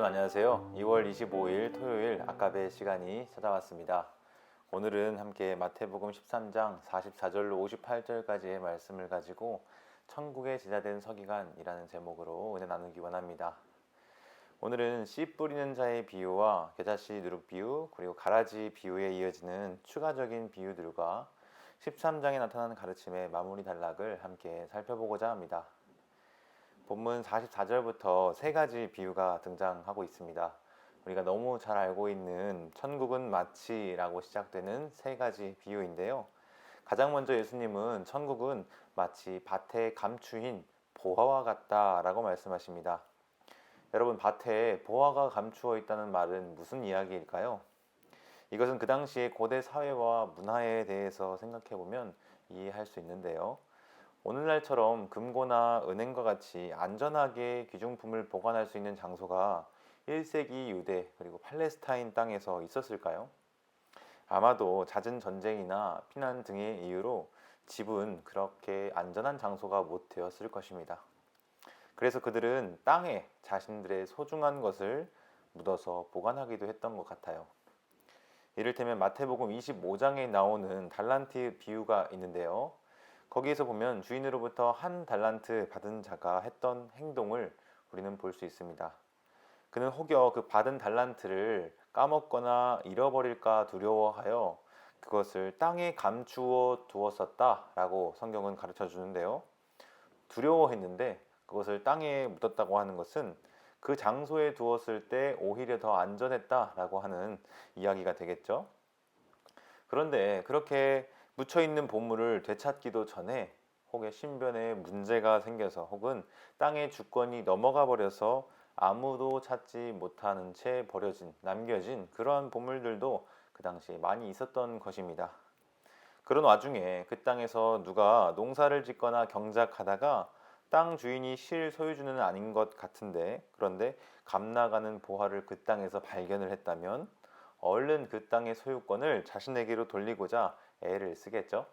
안녕하세요. 2월 25일 토요일 아까베 시간이 찾아왔습니다. 오늘은 함께 마태복음 13장 44절로 58절까지의 말씀을 가지고 천국에 제자된 서기관이라는 제목으로 은혜 나누기 원합니다. 오늘은 씨 뿌리는 자의 비유와 겨자씨 누룩 비유, 그리고 가라지 비유에 이어지는 추가적인 비유들과 13장에 나타나는 가르침의 마무리 단락을 함께 살펴보고자 합니다. 본문 44절부터 세 가지 비유가 등장하고 있습니다. 우리가 너무 잘 알고 있는 천국은 마치라고 시작되는 세 가지 비유인데요. 가장 먼저 예수님은 천국은 마치 밭에 감추인 보화와 같다라고 말씀하십니다. 여러분, 밭에 보화가 감추어 있다는 말은 무슨 이야기일까요? 이것은 그 당시의 고대 사회와 문화에 대해서 생각해 보면 이해할 수 있는데요. 오늘날처럼 금고나 은행과 같이 안전하게 귀중품을 보관할 수 있는 장소가 1세기 유대 그리고 팔레스타인 땅에서 있었을까요? 아마도 잦은 전쟁이나 피난 등의 이유로 집은 그렇게 안전한 장소가 못 되었을 것입니다. 그래서 그들은 땅에 자신들의 소중한 것을 묻어서 보관하기도 했던 것 같아요. 이를테면 마태복음 25장에 나오는 달란트 비유가 있는데요. 거기에서 보면 주인으로부터 한 달란트 받은 자가 했던 행동을 우리는 볼 수 있습니다. 그는 혹여 그 받은 달란트를 까먹거나 잃어버릴까 두려워하여 그것을 땅에 감추어 두었었다라고 성경은 가르쳐 주는데요. 두려워했는데 그것을 땅에 묻었다고 하는 것은 그 장소에 두었을 때 오히려 더 안전했다라고 하는 이야기가 되겠죠. 그런데 그렇게 묻혀있는 보물을 되찾기도 전에 혹의 신변에 문제가 생겨서 혹은 땅의 주권이 넘어가 버려서 아무도 찾지 못하는 채 버려진, 남겨진 그러한 보물들도 그 당시에 많이 있었던 것입니다. 그런 와중에 그 땅에서 누가 농사를 짓거나 경작하다가 땅 주인이 실소유주는 아닌 것 같은데, 그런데 값나가는 보화를 그 땅에서 발견을 했다면 얼른 그 땅의 소유권을 자신에게로 돌리고자 애를 쓰겠죠.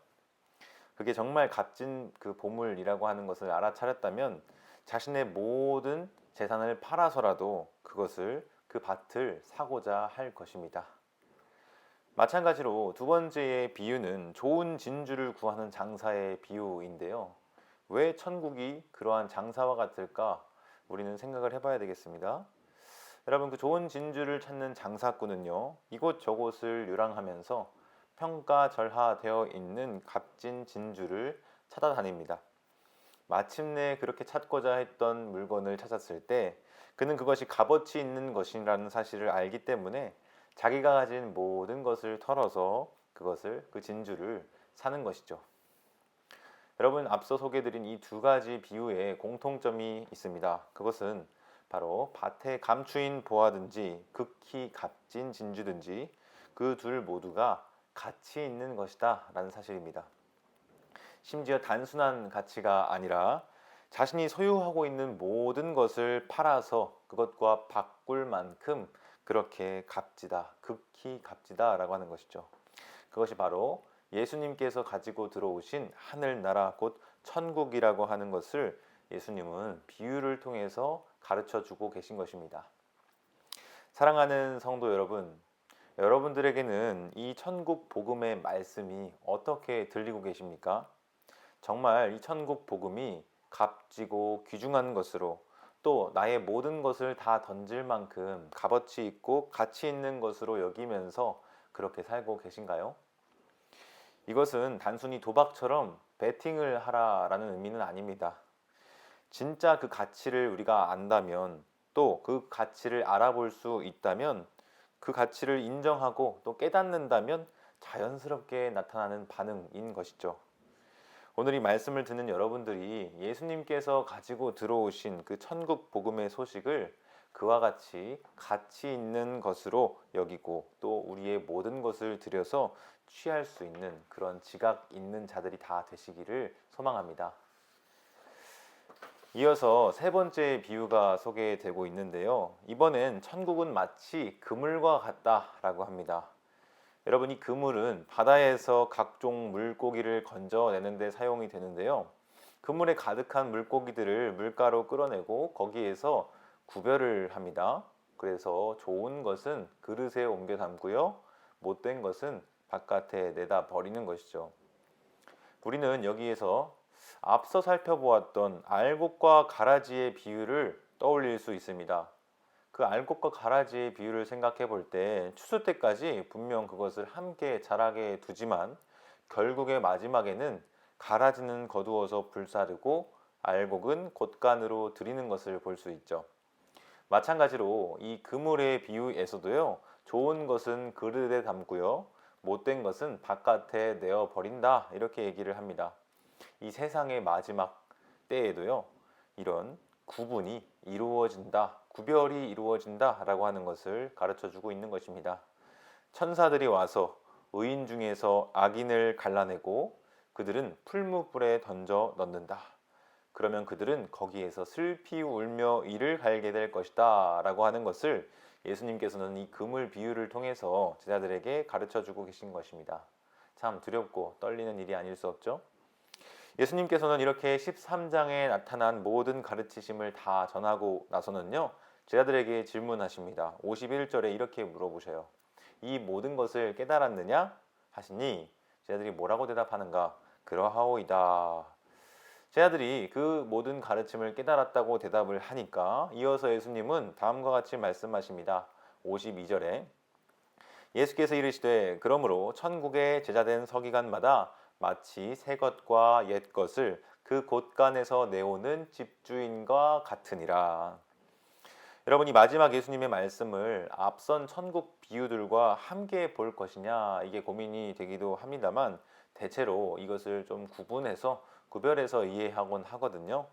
그게 정말 값진 그 보물이라고 하는 것을 알아차렸다면 자신의 모든 재산을 팔아서라도 그것을, 그 밭을 사고자 할 것입니다. 마찬가지로 두 번째의 비유는 좋은 진주를 구하는 장사의 비유인데요. 왜 천국이 그러한 장사와 같을까? 우리는 생각을 해봐야 되겠습니다. 여러분, 그 좋은 진주를 찾는 장사꾼은요, 이곳저곳을 유랑하면서 평가절하되어 있는 값진 진주를 찾아다닙니다. 마침내 그렇게 찾고자 했던 물건을 찾았을 때 그는 그것이 값어치 있는 것이라는 사실을 알기 때문에 자기가 가진 모든 것을 털어서 그것을, 그 진주를 사는 것이죠. 여러분, 앞서 소개해드린 이 두 가지 비유에 공통점이 있습니다. 그것은 바로 밭에 감추인 보화든지 극히 값진 진주든지 그 둘 모두가 가치 있는 것이다 라는 사실입니다. 심지어 단순한 가치가 아니라 자신이 소유하고 있는 모든 것을 팔아서 그것과 바꿀 만큼 그렇게 값지다, 극히 값지다 라고 하는 것이죠. 그것이 바로 예수님께서 가지고 들어오신 하늘나라 곧 천국이라고 하는 것을 예수님은 비유를 통해서 가르쳐 주고 계신 것입니다. 사랑하는 성도 여러분, 여러분들에게는 이 천국 복음의 말씀이 어떻게 들리고 계십니까? 정말 이 천국 복음이 값지고 귀중한 것으로, 또 나의 모든 것을 다 던질 만큼 값어치 있고 가치 있는 것으로 여기면서 그렇게 살고 계신가요? 이것은 단순히 도박처럼 베팅을 하라라는 의미는 아닙니다. 진짜 그 가치를 우리가 안다면, 또 그 가치를 알아볼 수 있다면, 그 가치를 인정하고 또 깨닫는다면 자연스럽게 나타나는 반응인 것이죠. 오늘 이 말씀을 듣는 여러분들이 예수님께서 가지고 들어오신 그 천국 복음의 소식을 그와 같이 가치 있는 것으로 여기고 또 우리의 모든 것을 들여서 취할 수 있는 그런 지각 있는 자들이 다 되시기를 소망합니다. 이어서 세 번째 비유가 소개되고 있는데요. 이번엔 천국은 마치 그물과 같다라고 합니다. 여러분, 이 그물은 바다에서 각종 물고기를 건져내는 데 사용이 되는데요. 그물에 가득한 물고기들을 물가로 끌어내고 거기에서 구별을 합니다. 그래서 좋은 것은 그릇에 옮겨 담고요. 못된 것은 바깥에 내다 버리는 것이죠. 우리는 여기에서 앞서 살펴보았던 알곡과 가라지의 비유를 떠올릴 수 있습니다. 그 알곡과 가라지의 비유를 생각해 볼 때 추수 때까지 분명 그것을 함께 자라게 두지만 결국의 마지막에는 가라지는 거두어서 불사르고 알곡은 곳간으로 들이는 것을 볼 수 있죠. 마찬가지로 이 그물의 비유에서도요, 좋은 것은 그릇에 담고요, 못된 것은 바깥에 내어 버린다 이렇게 얘기를 합니다. 이 세상의 마지막 때에도요, 이런 구분이 이루어진다, 구별이 이루어진다라고 하는 것을 가르쳐 주고 있는 것입니다. 천사들이 와서 의인 중에서 악인을 갈라내고 그들은 풀무불에 던져 넣는다. 그러면 그들은 거기에서 슬피 울며 이를 갈게 될 것이다 라고 하는 것을 예수님께서는 이 그물 비유를 통해서 제자들에게 가르쳐 주고 계신 것입니다. 참 두렵고 떨리는 일이 아닐 수 없죠. 예수님께서는 이렇게 13장에 나타난 모든 가르치심을 다 전하고 나서는요, 제자들에게 질문하십니다. 51절에 이렇게 물어보셔요. 이 모든 것을 깨달았느냐 하시니 제자들이 뭐라고 대답하는가? 그러하오이다. 제자들이 그 모든 가르침을 깨달았다고 대답을 하니까 이어서 예수님은 다음과 같이 말씀하십니다. 52절에 예수께서 이르시되 그러므로 천국의 제자된 서기관마다 마치 새 것과 옛 것을 그 곳간에서 내오는 집주인과 같으니라. 여러분, 이 마지막 예수님의 말씀을 앞선 천국 비유들과 함께 볼 것이냐 이게 고민이 되기도 합니다만 대체로 이것을 좀 구별해서 이해하곤 하거든요.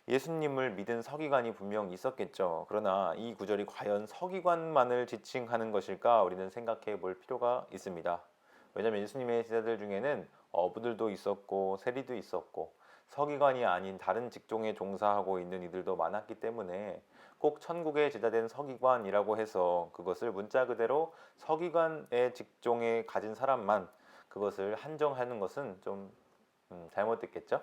예수님을 믿은 서기관이 분명 있었겠죠. 그러나 이 구절이 과연 서기관만을 지칭하는 것일까 우리는 생각해 볼 필요가 있습니다. 왜냐하면 예수님의 제자들 중에는 어부들도 있었고 세리도 있었고 서기관이 아닌 다른 직종에 종사하고 있는 이들도 많았기 때문에 꼭 천국의 제자된 서기관이라고 해서 그것을 문자 그대로 서기관의 직종에 가진 사람만 그것을 한정하는 것은 좀 잘못됐겠죠?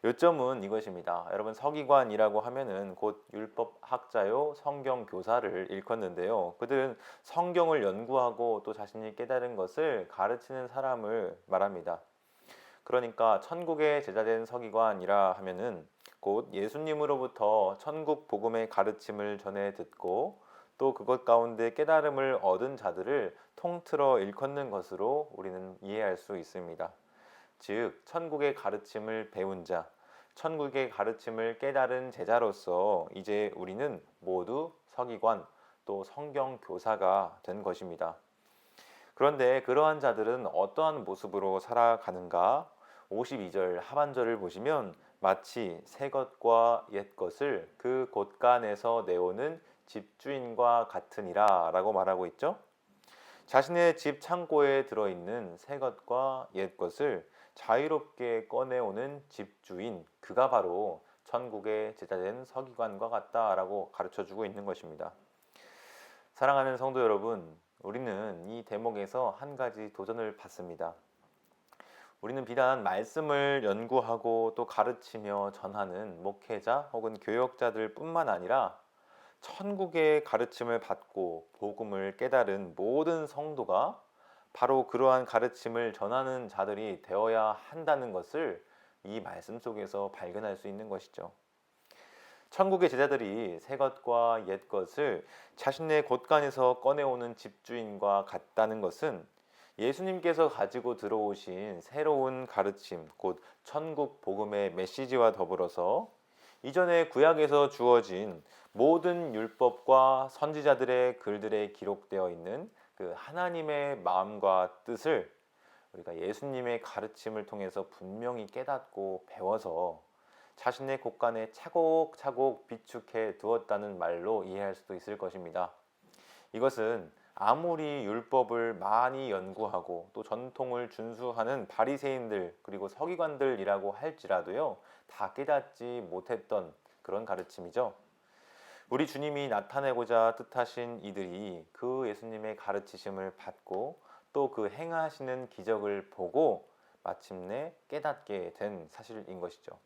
요점은 이것입니다. 여러분, 서기관이라고 하면은 곧 율법학자요 성경교사를 일컫는데요. 그들은 성경을 연구하고 또 자신이 깨달은 것을 가르치는 사람을 말합니다. 그러니까 천국의 제자된 서기관이라 하면은 곧 예수님으로부터 천국 복음의 가르침을 전해 듣고 또 그것 가운데 깨달음을 얻은 자들을 통틀어 일컫는 것으로 우리는 이해할 수 있습니다. 즉, 천국의 가르침을 배운 자, 천국의 가르침을 깨달은 제자로서 이제 우리는 모두 서기관 또 성경 교사가 된 것입니다. 그런데 그러한 자들은 어떠한 모습으로 살아가는가? 52절 하반절을 보시면 마치 새 것과 옛 것을 그 곳간에서 내오는 집주인과 같으니라 라고 말하고 있죠. 자신의 집 창고에 들어있는 새 것과 옛 것을 자유롭게 꺼내오는 집주인, 그가 바로 천국의 제자된 서기관과 같다라고 가르쳐주고 있는 것입니다. 사랑하는 성도 여러분, 우리는 이 대목에서 한 가지 도전을 받습니다. 우리는 비단 말씀을 연구하고 또 가르치며 전하는 목회자 혹은 교역자들 뿐만 아니라 천국의 가르침을 받고 복음을 깨달은 모든 성도가 바로 그러한 가르침을 전하는 자들이 되어야 한다는 것을 이 말씀 속에서 발견할 수 있는 것이죠. 천국의 제자들이 새 것과 옛 것을 자신의 곳간에서 꺼내오는 집주인과 같다는 것은 예수님께서 가지고 들어오신 새로운 가르침, 곧 천국 복음의 메시지와 더불어서 이전에 구약에서 주어진 모든 율법과 선지자들의 글들에 기록되어 있는 그 하나님의 마음과 뜻을 우리가 예수님의 가르침을 통해서 분명히 깨닫고 배워서 자신의 곳간에 차곡차곡 비축해 두었다는 말로 이해할 수도 있을 것입니다. 이것은 아무리 율법을 많이 연구하고 또 전통을 준수하는 바리새인들 그리고 서기관들이라고 할지라도요, 다 깨닫지 못했던 그런 가르침이죠. 우리 주님이 나타내고자 뜻하신 이들이 그 예수님의 가르치심을 받고 또 그 행하시는 기적을 보고 마침내 깨닫게 된 사실인 것이죠.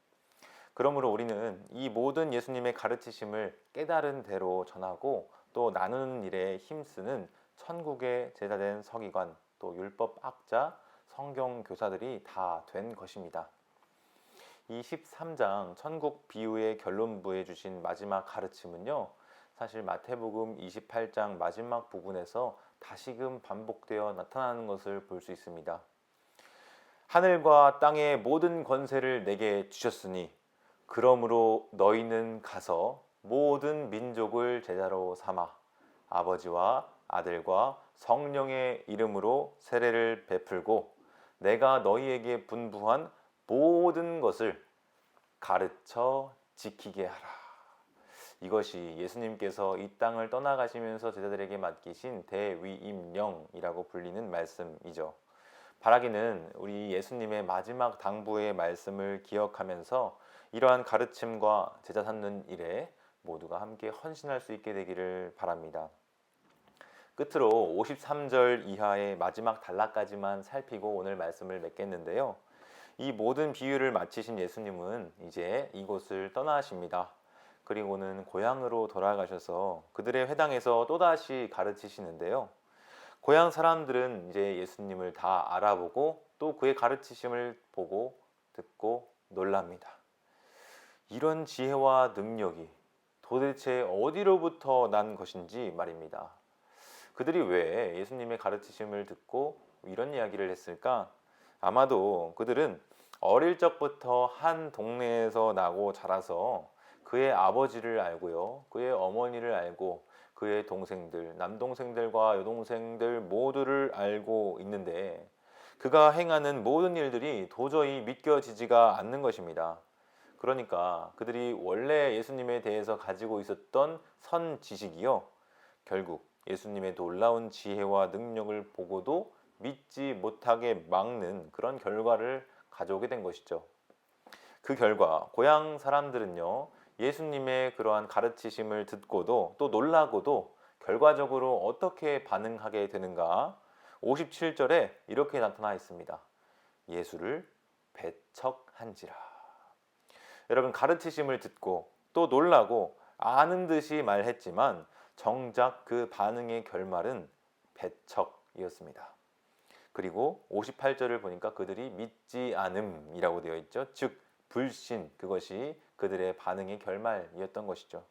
그러므로 우리는 이 모든 예수님의 가르치심을 깨달은 대로 전하고 또 나누는 일에 힘쓰는 천국의 제자된 서기관, 또 율법학자, 성경 교사들이 다 된 것입니다. 이 13장 천국 비유의 결론부에 주신 마지막 가르침은요, 사실 마태복음 28장 마지막 부분에서 다시금 반복되어 나타나는 것을 볼 수 있습니다. 하늘과 땅의 모든 권세를 내게 주셨으니 그러므로 너희는 가서 모든 민족을 제자로 삼아 아버지와 아들과 성령의 이름으로 세례를 베풀고 내가 너희에게 분부한 모든 것을 가르쳐 지키게 하라. 이것이 예수님께서 이 땅을 떠나가시면서 제자들에게 맡기신 대위임령이라고 불리는 말씀이죠. 바라기는 우리 예수님의 마지막 당부의 말씀을 기억하면서 이러한 가르침과 제자 삼는 일에 모두가 함께 헌신할 수 있게 되기를 바랍니다. 끝으로 53절 이하의 마지막 단락까지만 살피고 오늘 말씀을 맺겠는데요. 이 모든 비유를 마치신 예수님은 이제 이곳을 떠나십니다. 그리고는 고향으로 돌아가셔서 그들의 회당에서 또다시 가르치시는데요. 고향 사람들은 이제 예수님을 다 알아보고 또 그의 가르치심을 보고 듣고 놀랍니다. 이런 지혜와 능력이 도대체 어디로부터 난 것인지 말입니다. 그들이 왜 예수님의 가르치심을 듣고 이런 이야기를 했을까? 아마도 그들은 어릴 적부터 한 동네에서 나고 자라서 그의 아버지를 알고요, 그의 어머니를 알고 그의 동생들, 남동생들과 여동생들 모두를 알고 있는데 그가 행하는 모든 일들이 도저히 믿겨지지가 않는 것입니다. 그러니까 그들이 원래 예수님에 대해서 가지고 있었던 선 지식이요, 결국 예수님의 놀라운 지혜와 능력을 보고도 믿지 못하게 막는 그런 결과를 가져오게 된 것이죠. 그 결과 고향 사람들은요, 예수님의 그러한 가르치심을 듣고도 또 놀라고도 결과적으로 어떻게 반응하게 되는가? 57절에 이렇게 나타나 있습니다. 예수를 배척한지라. 여러분, 가르치심을 듣고 또 놀라고 아는 듯이 말했지만 정작 그 반응의 결말은 배척이었습니다. 그리고 58절을 보니까 그들이 믿지 않음이라고 되어 있죠. 즉 불신, 그것이 그들의 반응의 결말이었던 것이죠.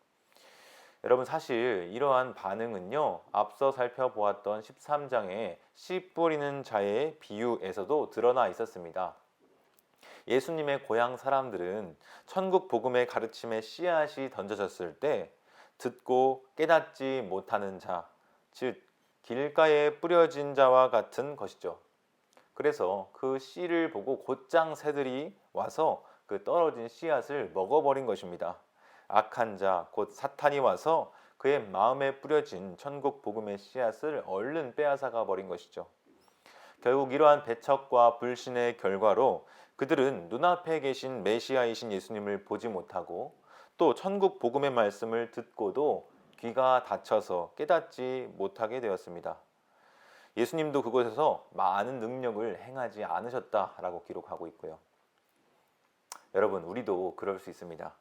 여러분, 사실 이러한 반응은요, 앞서 살펴보았던 13장의 씨 뿌리는 자의 비유에서도 드러나 있었습니다. 예수님의 고향 사람들은 천국 복음의 가르침에 씨앗이 던져졌을 때 듣고 깨닫지 못하는 자, 즉 길가에 뿌려진 자와 같은 것이죠. 그래서 그 씨를 보고 곧장 새들이 와서 그 떨어진 씨앗을 먹어버린 것입니다. 악한 자, 곧 사탄이 와서 그의 마음에 뿌려진 천국 복음의 씨앗을 얼른 빼앗아가 버린 것이죠. 결국 이러한 배척과 불신의 결과로 그들은 눈앞에 계신 메시아이신 예수님을 보지 못하고 또 천국 복음의 말씀을 듣고도 귀가 닫혀서 깨닫지 못하게 되었습니다. 예수님도 그곳에서 많은 능력을 행하지 않으셨다라고 기록하고 있고요. 여러분, 우리도 그럴 수 있습니다.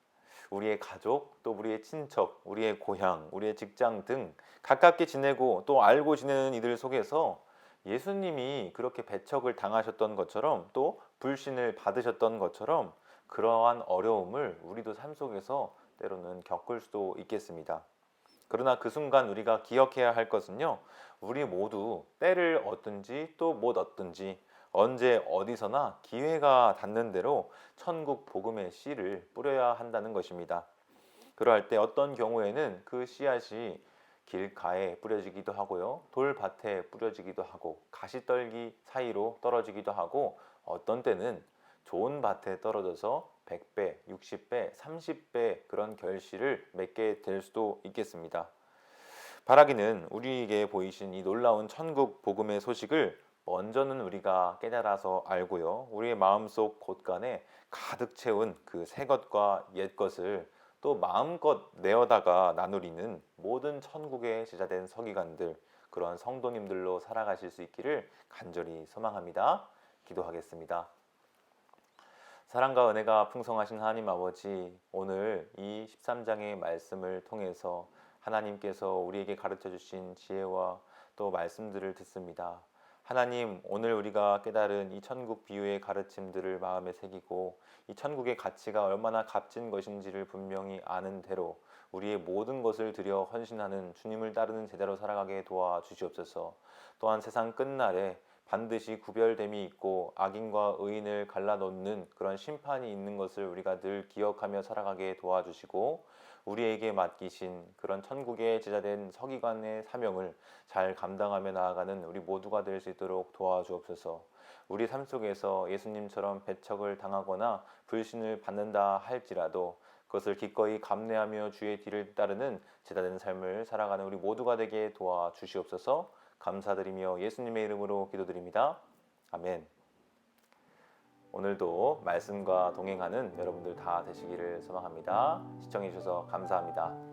우리의 가족, 또 우리의 친척, 우리의 고향, 우리의 직장 등 가깝게 지내고 또 알고 지내는 이들 속에서 예수님이 그렇게 배척을 당하셨던 것처럼 또 불신을 받으셨던 것처럼 그러한 어려움을 우리도 삶 속에서 때로는 겪을 수도 있겠습니다. 그러나 그 순간 우리가 기억해야 할 것은요, 우리 모두 때를 얻든지 또 못 얻든지 언제 어디서나 기회가 닿는 대로 천국 복음의 씨를 뿌려야 한다는 것입니다. 그러할 때 어떤 경우에는 그 씨앗이 길가에 뿌려지기도 하고요, 돌밭에 뿌려지기도 하고 가시떨기 사이로 떨어지기도 하고 어떤 때는 좋은 밭에 떨어져서 100배, 60배, 30배 그런 결실을 맺게 될 수도 있겠습니다. 바라기는 우리에게 보이신 이 놀라운 천국 복음의 소식을 먼저는 우리가 깨달아서 알고요, 우리의 마음속 곳간에 가득 채운 그 새 것과 옛 것을 또 마음껏 내어다가 나누리는 모든 천국의 제자된 서기관들, 그런 성도님들로 살아가실 수 있기를 간절히 소망합니다. 기도하겠습니다. 사랑과 은혜가 풍성하신 하나님 아버지, 오늘 이 13장의 말씀을 통해서 하나님께서 우리에게 가르쳐 주신 지혜와 또 말씀들을 듣습니다. 하나님, 오늘 우리가 깨달은 이 천국 비유의 가르침들을 마음에 새기고 이 천국의 가치가 얼마나 값진 것인지를 분명히 아는 대로 우리의 모든 것을 들여 헌신하는 주님을 따르는 제자로 살아가게 도와주시옵소서. 또한 세상 끝날에 반드시 구별됨이 있고 악인과 의인을 갈라놓는 그런 심판이 있는 것을 우리가 늘 기억하며 살아가게 도와주시고 우리에게 맡기신 그런 천국의 제자된 서기관의 사명을 잘 감당하며 나아가는 우리 모두가 될 수 있도록 도와주옵소서. 우리 삶 속에서 예수님처럼 배척을 당하거나 불신을 받는다 할지라도 그것을 기꺼이 감내하며 주의 뒤를 따르는 제자된 삶을 살아가는 우리 모두가 되게 도와주시옵소서. 감사드리며 예수님의 이름으로 기도드립니다. 아멘. 오늘도 말씀과 동행하는 여러분들 다 되시기를 소망합니다. 시청해 주셔서 감사합니다.